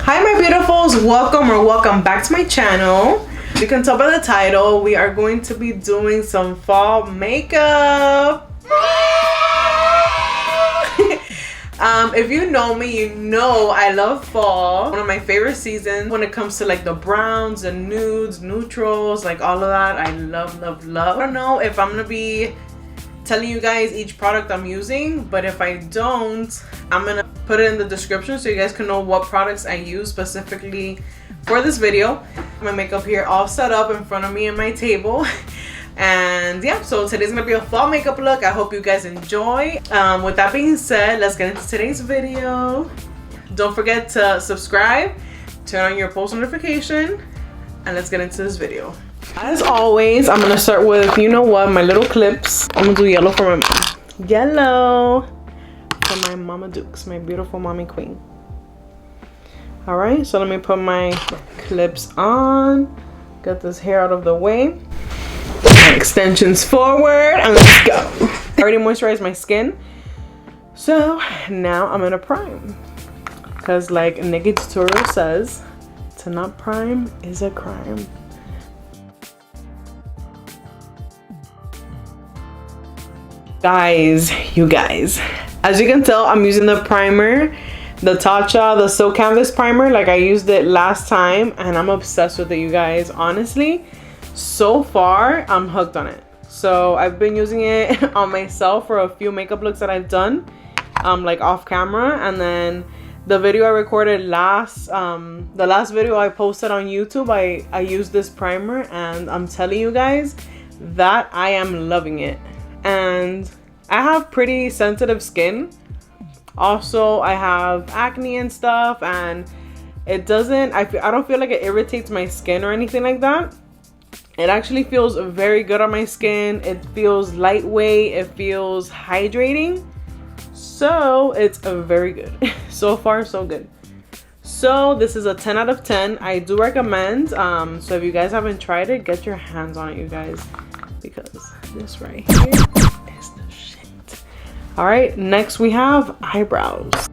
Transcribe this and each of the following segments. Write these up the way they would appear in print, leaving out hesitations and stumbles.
Hi my beautifuls, welcome back to my channel. You can tell by the title, we are going to be doing some fall makeup. If you know me, you know I love fall. One of my favorite seasons when it comes to like the browns, the nudes, neutrals, like all of that. I love. I don't know if I'm gonna be telling you guys each product I'm using, but if I don't, I'm gonna put it in the description so you guys can know what products I use specifically for this video. My makeup here all set up in front of me and my table. And yeah, so today's gonna be a fall makeup look. I hope you guys enjoy. With that being said, let's get into today's video. Don't forget to subscribe, turn on your post notification, and let's get into this video. As always, I'm gonna start with, you know what, my little clips. I'm gonna do yellow for my Mama Dukes, my beautiful mommy queen. All right, so let me put my clips on, get this hair out of the way, my extensions forward, and let's go. I already moisturized my skin, so now I'm gonna prime, because like Nikki tutorial says, to not prime is a crime. You guys, as you can tell, I'm using the primer, the TATCHA, the Silk Canvas primer. Like I used it last time and I'm obsessed with it, you guys. Honestly, so far I'm hooked on it. So I've been using it on myself for a few makeup looks that I've done, like off camera. And then the video I recorded the last video I posted on YouTube, I used this primer, and I'm telling you guys that I am loving it. And I have pretty sensitive skin. Also, I have acne and stuff, and it doesn't, I don't feel like it irritates my skin or anything like that. It actually feels very good on my skin. It feels lightweight, it feels hydrating. So it's very good. So far, so good. So this is a 10 out of 10. I do recommend, so if you guys haven't tried it, get your hands on it, you guys, because this right here is the shit. All right, next we have eyebrows.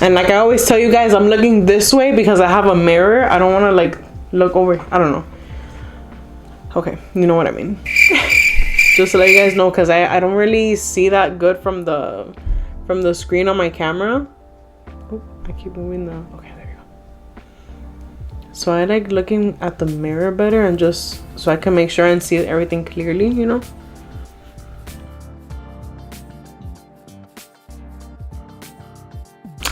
And like I always tell you guys, I'm looking this way because I have a mirror. I don't want to like look over, I don't know. Okay, you know what I mean. Just to let you guys know, because I don't really see that good from the screen on my camera. Oh, I keep moving the, okay, there you go. So I like looking at the mirror better, and just so I can make sure and see everything clearly, you know.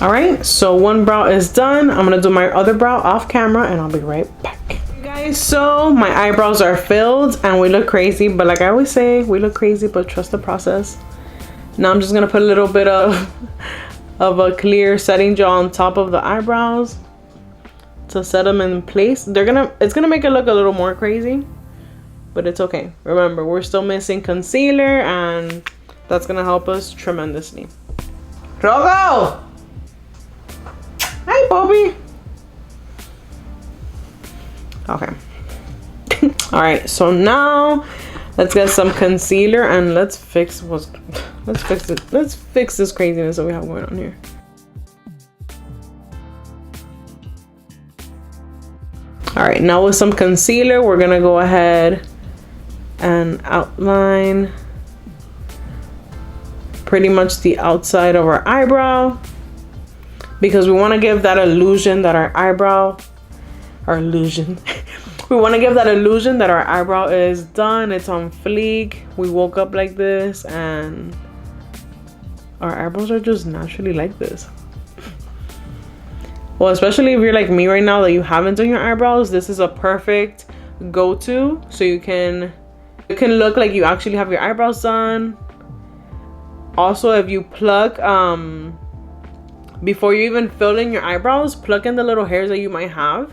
All right, so one brow is done. I'm gonna do my other brow off camera and I'll be right back. Guys, so my eyebrows are filled and we look crazy, but like I always say, we look crazy, but trust the process. Now I'm just gonna put a little bit of a clear setting gel on top of the eyebrows to set them in place. It's gonna make it look a little more crazy, but it's okay. Remember, we're still missing concealer, and that's gonna help us tremendously. Rogo! Hi, Bobby. Okay. All right, so now let's get some concealer and let's fix this craziness that we have going on here. All right, now with some concealer, we're gonna go ahead and outline pretty much the outside of our eyebrow, because we want to give that illusion that we want to give that illusion that our eyebrow is done, it's on fleek. We woke up like this and our eyebrows are just naturally like this. Well, especially if you're like me right now that you haven't done your eyebrows, this is a perfect go-to, so you can look like you actually have your eyebrows done. Also, if you pluck before you even fill in your eyebrows, pluck in the little hairs that you might have,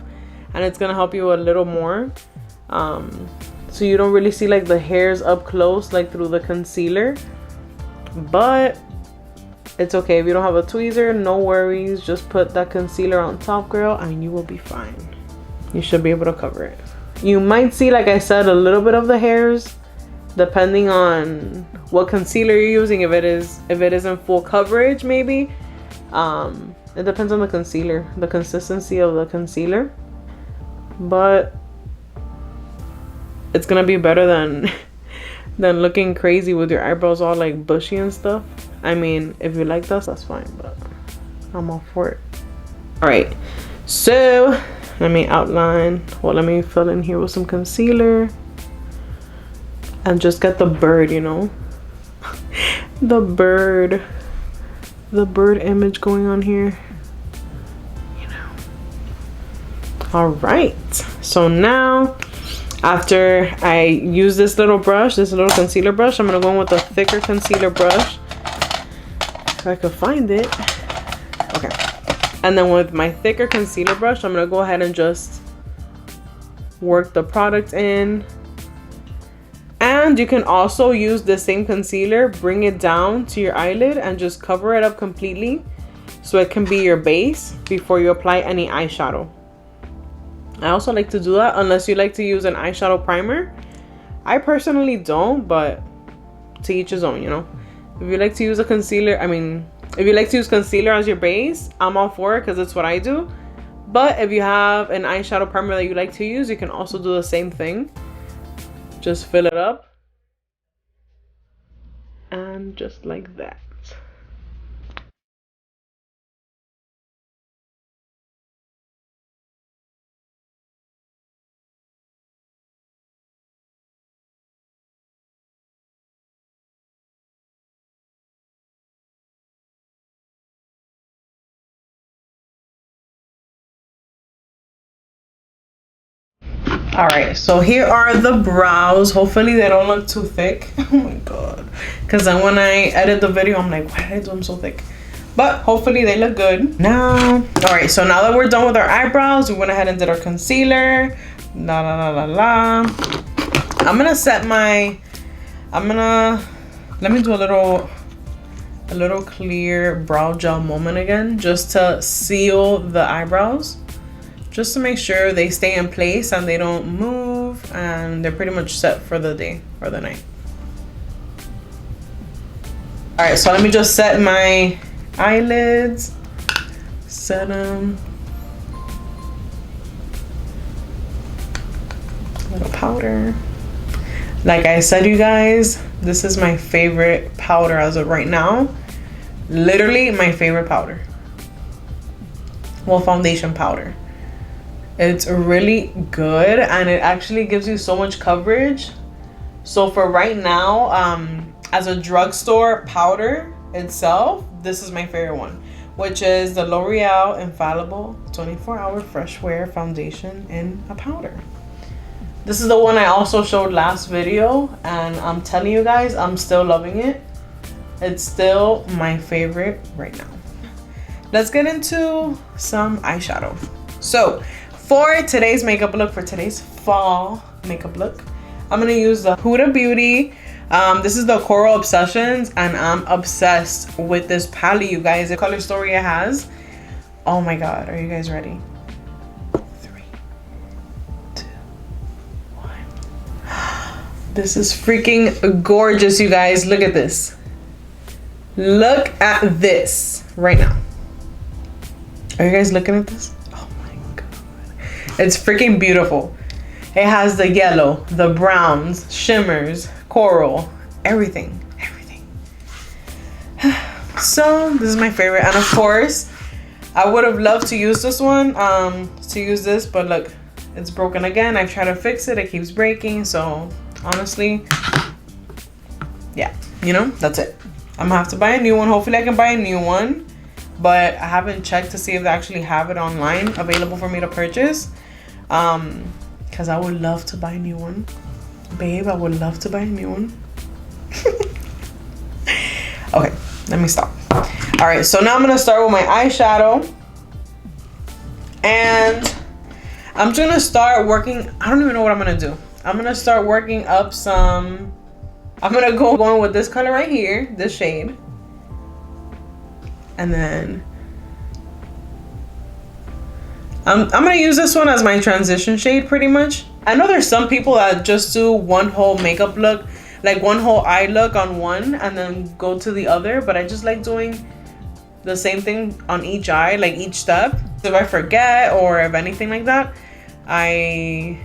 and it's gonna help you a little more, so you don't really see like the hairs up close like through the concealer. But it's okay if you don't have a tweezer, no worries, just put that concealer on top, girl, and you will be fine. You should be able to cover it. You might see, like I said, a little bit of the hairs depending on what concealer you're using, if it isn't full coverage, maybe. It depends on the concealer, the consistency of the concealer, but it's gonna be better than than looking crazy with your eyebrows all like bushy and stuff. I mean, if you like that, that's fine, but I'm all for it. All right, so let me outline. Well, let me fill in here with some concealer and just get the bird, you know, the bird image going on here, you know. All right, so now after I use this little brush, this little concealer brush, I'm gonna go in with a thicker concealer brush if I could find it. Okay, and then with my thicker concealer brush, I'm gonna go ahead and just work the product in. And you can also use the same concealer, bring it down to your eyelid and just cover it up completely so it can be your base before you apply any eyeshadow. I also like to do that unless you like to use an eyeshadow primer. I personally don't, but to each his own, you know. If you like to use a concealer, if you like to use concealer as your base, I'm all for it because it's what I do. But if you have an eyeshadow primer that you like to use, you can also do the same thing. Just fill it up. And just like that. All right, so here are the brows. Hopefully they don't look too thick. Oh my god, because then when I edit the video, I'm like, why did I do them so thick? But hopefully they look good now. All right, so now that we're done with our eyebrows, we went ahead and did our concealer. I'm gonna set my, let me do a little clear brow gel moment again, just to seal the eyebrows, just to make sure they stay in place and they don't move and they're pretty much set for the day or the night. All right, so let me just set my eyelids, set them. A little powder. Like I said, you guys, this is my favorite powder as of right now. Literally my favorite powder. Well, foundation powder. It's really good and it actually gives you so much coverage. So for right now, as a drugstore powder itself, this is my favorite one, which is the L'Oreal Infallible 24-Hour Fresh Wear Foundation in a powder. This is the one I also showed last video, and I'm telling you guys, I'm still loving it. It's still my favorite right now. Let's get into some eyeshadow. So for today's makeup look, for today's fall makeup look, I'm gonna use the Huda Beauty. This is the Coral Obsessions, and I'm obsessed with this palette, you guys. The color story it has. Oh my god, are you guys ready? 3, 2, 1. This is freaking gorgeous, you guys. Look at this. Look at this right now. Are you guys looking at this? Oh my god. It's freaking beautiful. It has the yellow, the browns, shimmers, coral, everything. So this is my favorite, and of course I would have loved to use this one, but look, it's broken again. I've tried to fix it, it keeps breaking. So honestly, yeah, you know, that's it. I'm gonna have to buy a new one. Hopefully I can buy a new one, but I haven't checked to see if they actually have it online available for me to purchase, because I would love to buy a new one. Babe, I would love to buy a new one. Okay, let me stop. All right, so now I'm gonna start with my eyeshadow, and I'm just gonna start working. I don't even know what I'm gonna do. I'm gonna start working up some. I'm gonna go with this color right here, this shade, and then I'm gonna use this one as my transition shade pretty much. I know there's some people that just do one whole makeup look like one whole eye look on one and then go to the other, but I just like doing the same thing on each eye, like each step. If I forget or if anything like that, I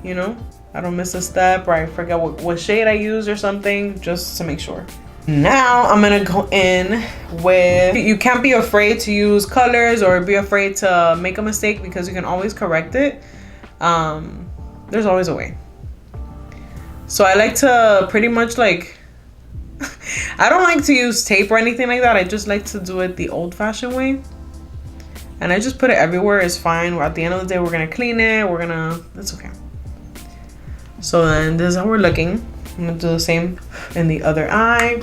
don't miss a step, or I forget what shade I use or something, just to make sure. Now I'm gonna go in with, you can't be afraid to use colors or be afraid to make a mistake, because you can always correct it. There's always a way. So I like to pretty much like, I don't like to use tape or anything like that. I just like to do it the old-fashioned way. And I just put it everywhere. It's fine. At the end of the day, we're gonna clean it. It's okay. So then this is how we're looking. I'm gonna do the same in the other eye.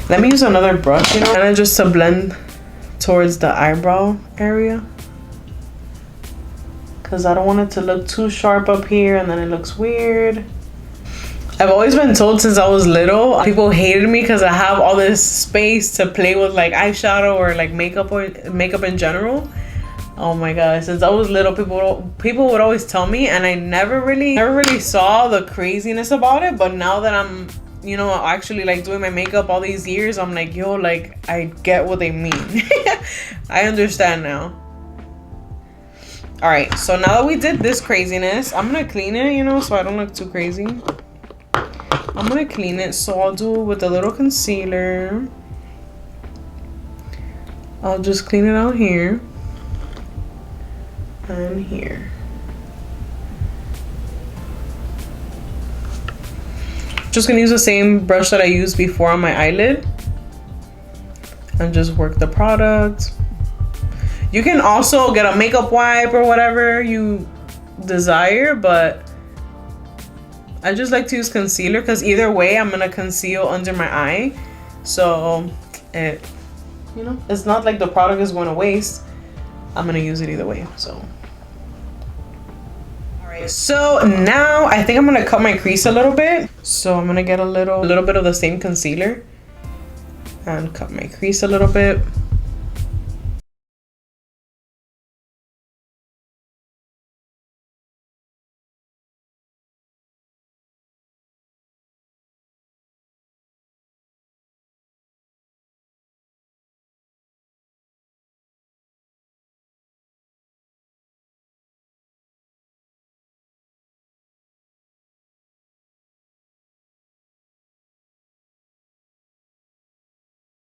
Let me use another brush, kind of just to blend towards the eyebrow area, because I don't want it to look too sharp up here and then it looks weird. I've always been told since I was little, people hated me because I have all this space to play with like eyeshadow or like makeup in general. Oh my god, since I was little, people would always tell me, and I never really saw the craziness about it. But now that I'm, actually like doing my makeup all these years, I'm like, yo, like I get what they mean. I understand now. All right, so now that we did this craziness, I'm gonna clean it, so I don't look too crazy. I'm gonna clean it, so I'll do it with a little concealer. I'll just clean it out here and here. Just gonna use the same brush that I used before on my eyelid and just work the product. You can also get a makeup wipe or whatever you desire, but I just like to use concealer because either way I'm gonna conceal under my eye, so it's not like the product is going to waste. I'm gonna use it either way. So so now I think I'm gonna cut my crease a little bit. So I'm gonna get a little bit of the same concealer and cut my crease a little bit.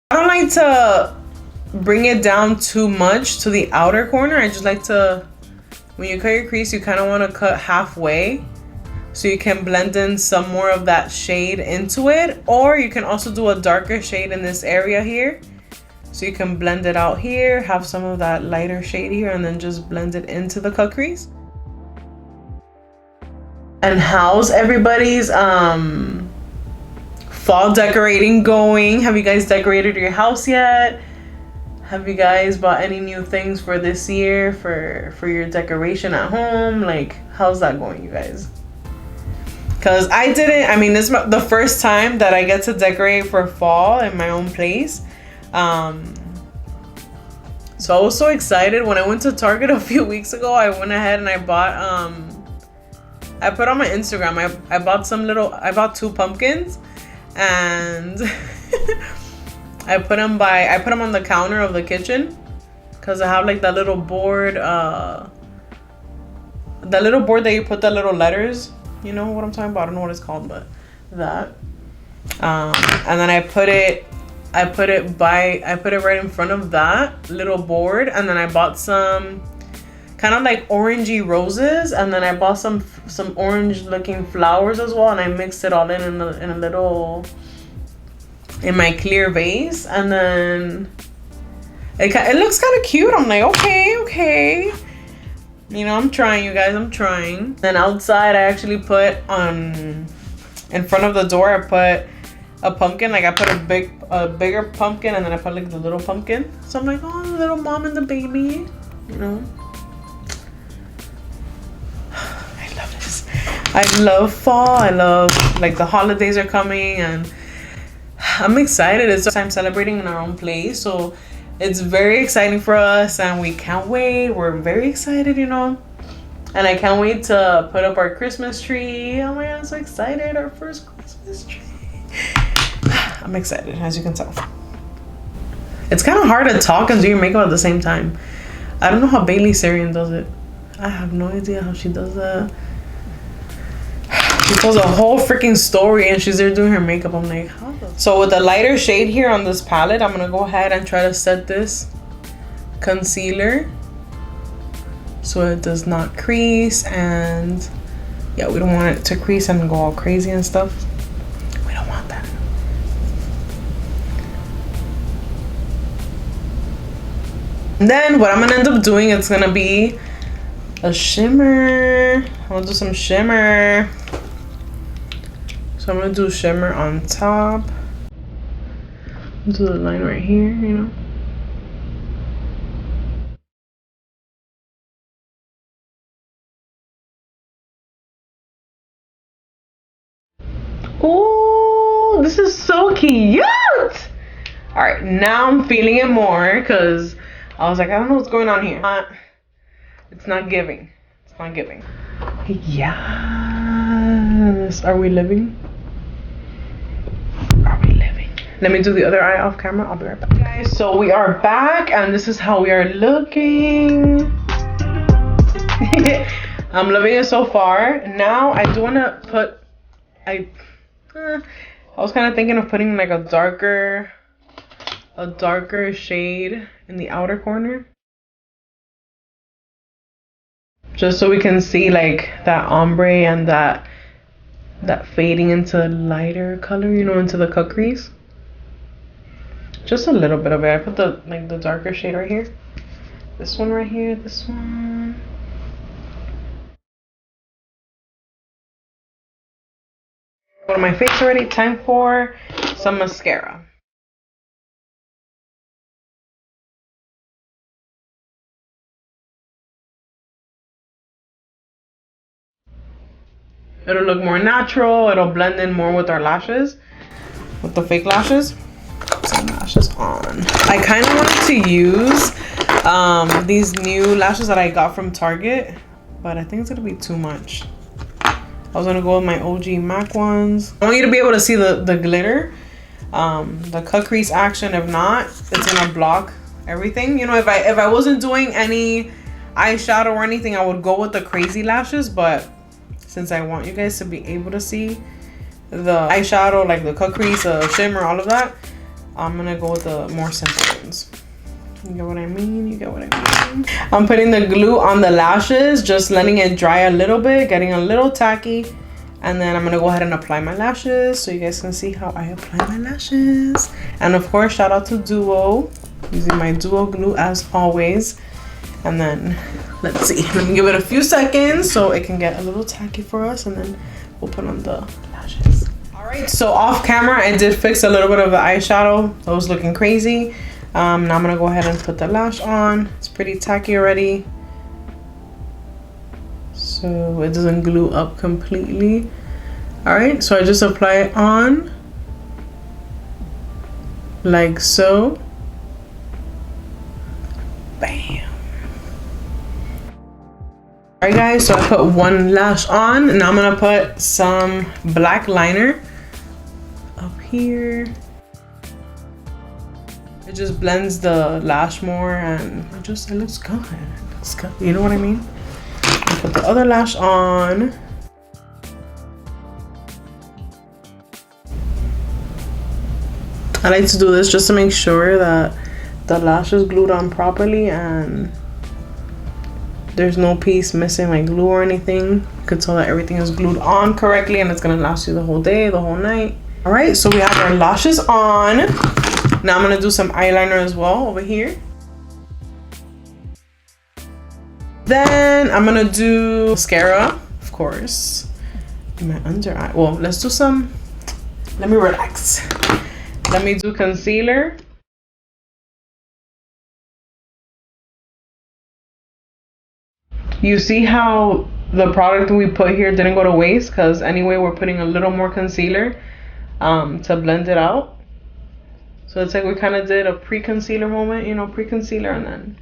I don't like to bring it down too much to the outer corner. I just like to, when you cut your crease, you kind of want to cut halfway so you can blend in some more of that shade into it. Or you can also do a darker shade in this area here, so you can blend it out here, have some of that lighter shade here, and then just blend it into the cut crease. And how's everybody's fall decorating going? Have you guys decorated your house yet? Have you guys bought any new things for this year for your decoration at home? Like, how's that going, you guys? Because I didn't, I mean, this is the first time that I get to decorate for fall in my own place. So I was so excited. When I went to Target a few weeks ago, I went ahead and I bought, I put on my Instagram, I bought 2 pumpkins, and I put them on the counter of the kitchen, because I have like that little board, that you put the little letters, you know what I'm talking about? I don't know what it's called, but that. And then I put it right in front of that little board, and then I bought some kind of like orangey roses, and then I bought some orange looking flowers as well, and I mixed it all in my clear vase, and then it looks kind of cute. I'm like, okay, you know, I'm trying, you guys, I'm trying. Then outside, I actually put in front of the door, I put a pumpkin. Like, I put a bigger pumpkin, and then I put like the little pumpkin. So I'm like, oh, the little mom and the baby, you know. I love fall. I love, like, the holidays are coming, and I'm excited. It's time celebrating in our own place, so it's very exciting for us, and we can't wait. We're very excited, you know. And I can't wait to put up our Christmas tree. Oh my god, I'm so excited. Our first Christmas tree. I'm excited, as you can tell. It's kind of hard to talk and do your makeup at the same time. I don't know how Bailey Sarian does it. I have no idea how she does that. She tells a whole freaking story and she's there doing her makeup. I'm like, how the... So with the lighter shade here on this palette, I'm gonna go ahead and try to set this concealer so it does not crease. And yeah, we don't want it to crease and go all crazy and stuff. We don't want that. And then what I'm gonna end up doing, it's gonna be a shimmer. I'm gonna do some shimmer. So I'm gonna do shimmer on top. Do the line right here, you know. Oh, this is so cute. All right, now I'm feeling it more because I was like, I don't know what's going on here. It's not giving. It's not giving. Yes. Are we living? Are we living? Let me do the other eye off camera. I'll be right back. Guys, so we are back and this is how we are looking. I'm loving it so far. Now I do want to put, I was kind of thinking of putting like a darker shade in the outer corner. Just so we can see like that ombre and that fading into lighter color, you know, into the cut crease. Just a little bit of it. I put the darker shade right here. This one right here, this one. Go to my face already. Time for some mascara. It'll look more natural. It'll blend in more with our lashes, with the fake lashes. Some lashes on. I kind of wanted to use these new lashes that I got from Target, but I think it's gonna be too much. I was gonna go with my OG MAC ones. I want you to be able to see the glitter, the cut crease action. If not, it's gonna block everything. You know, if I wasn't doing any eyeshadow or anything, I would go with the crazy lashes, but since I want you guys to be able to see the eyeshadow, like the cut crease, shimmer, all of that, I'm gonna go with the more simple ones. You get what I mean? You get what I mean? I'm putting the glue on the lashes, just letting it dry a little bit, getting a little tacky. And then I'm gonna go ahead and apply my lashes so you guys can see how I apply my lashes. And of course, shout out to Duo, using my Duo glue as always. And then, let's see, let me give it a few seconds so it can get a little tacky for us, and then we'll put on the lashes. All right, so off camera, I did fix a little bit of the eyeshadow. That was looking crazy. Now I'm gonna go ahead and put the lash on. It's pretty tacky already, so it doesn't glue up completely. All right, so I just apply it on like so. Bam. All right guys, so I put one lash on, and now I'm gonna put some black liner up here. It just blends the lash more, and it looks good. It looks good. You know what I mean? I put the other lash on. I like to do this just to make sure that the lash is glued on properly and there's no piece missing like glue or anything. You can tell that everything is glued on correctly and it's gonna last you the whole day, the whole night. All right, so we have our lashes on. Now I'm gonna do some eyeliner as well over here. Then I'm gonna do mascara, of course, in my under eye. Well, let's do some, let me relax. Let me do concealer. You see how the product we put here didn't go to waste, because anyway we're putting a little more concealer to blend it out. So it's like we kind of did a pre-concealer moment, you know, pre-concealer and then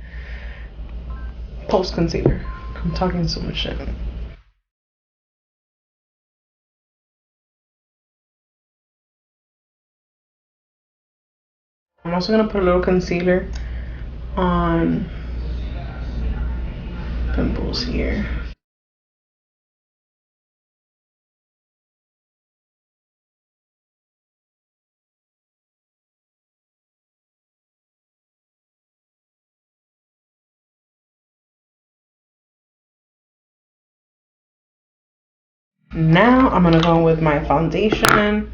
post-concealer. I'm talking so much shit. I'm also gonna put a little concealer on pimples here. Now I'm gonna go with my foundation.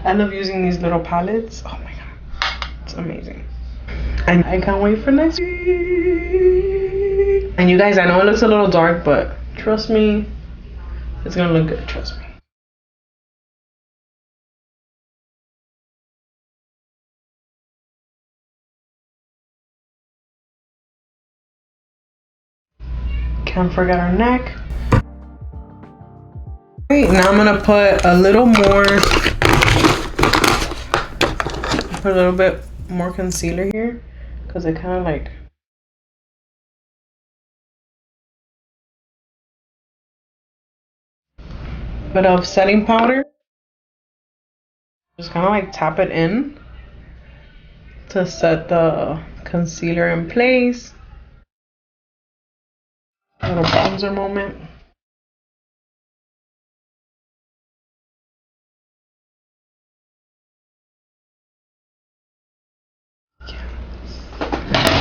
I love using these little palettes. Oh my god, it's amazing. And I can't wait for next week. And you guys, I know it looks a little dark, but trust me, it's gonna look good, trust me. Can't forget our neck. Right, now I'm gonna put a little more, put a little bit more concealer here, because it kind of like, bit of setting powder. Just kind of like tap it in to set the concealer in place. A little bronzer moment.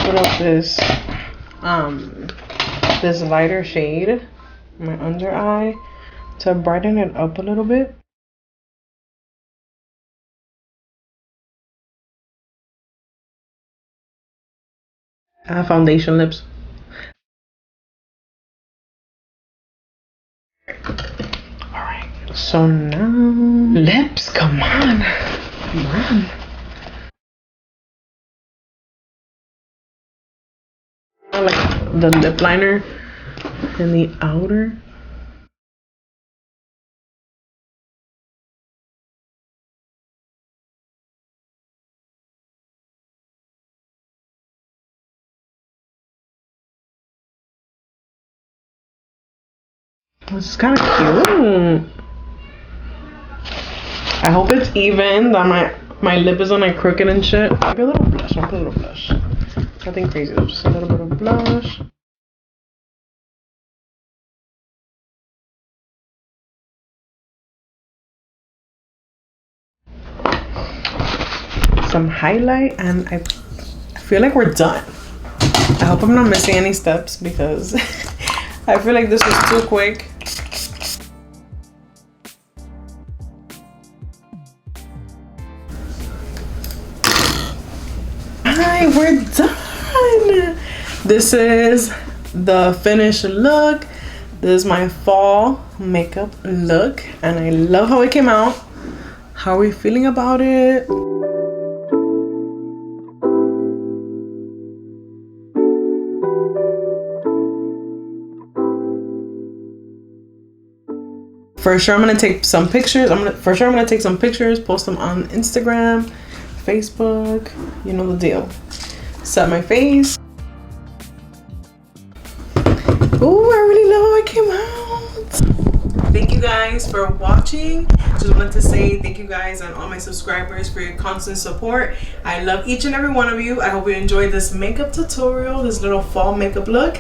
Put up this this lighter shade in my under eye to brighten it up a little bit. I have foundation lips. Alright, so now lips, come on. Come on. I like the lip liner in the outer. This is kind of cute. I hope it's even, that my lip isn't like crooked and shit. Maybe a little blush. I'll put a little blush. Nothing crazy though, just a little bit of blush. Some highlight, and I feel like we're done. I hope I'm not missing any steps because I feel like this was too quick. Alright, we're done. This is the finished look. This is my fall makeup look, and I love how it came out. How are we feeling about it? For sure, I'm gonna take some pictures. For sure I'm gonna take some pictures, post them on Instagram, Facebook. You know the deal. Set my face. Oh, I really love how it came out. Thank you guys for watching. Just wanted to say thank you guys and all my subscribers for your constant support. I love each and every one of you. I hope you enjoyed this makeup tutorial, this little fall makeup look.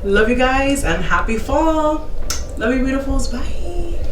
Love you guys and happy fall. Love you beautifuls. Bye.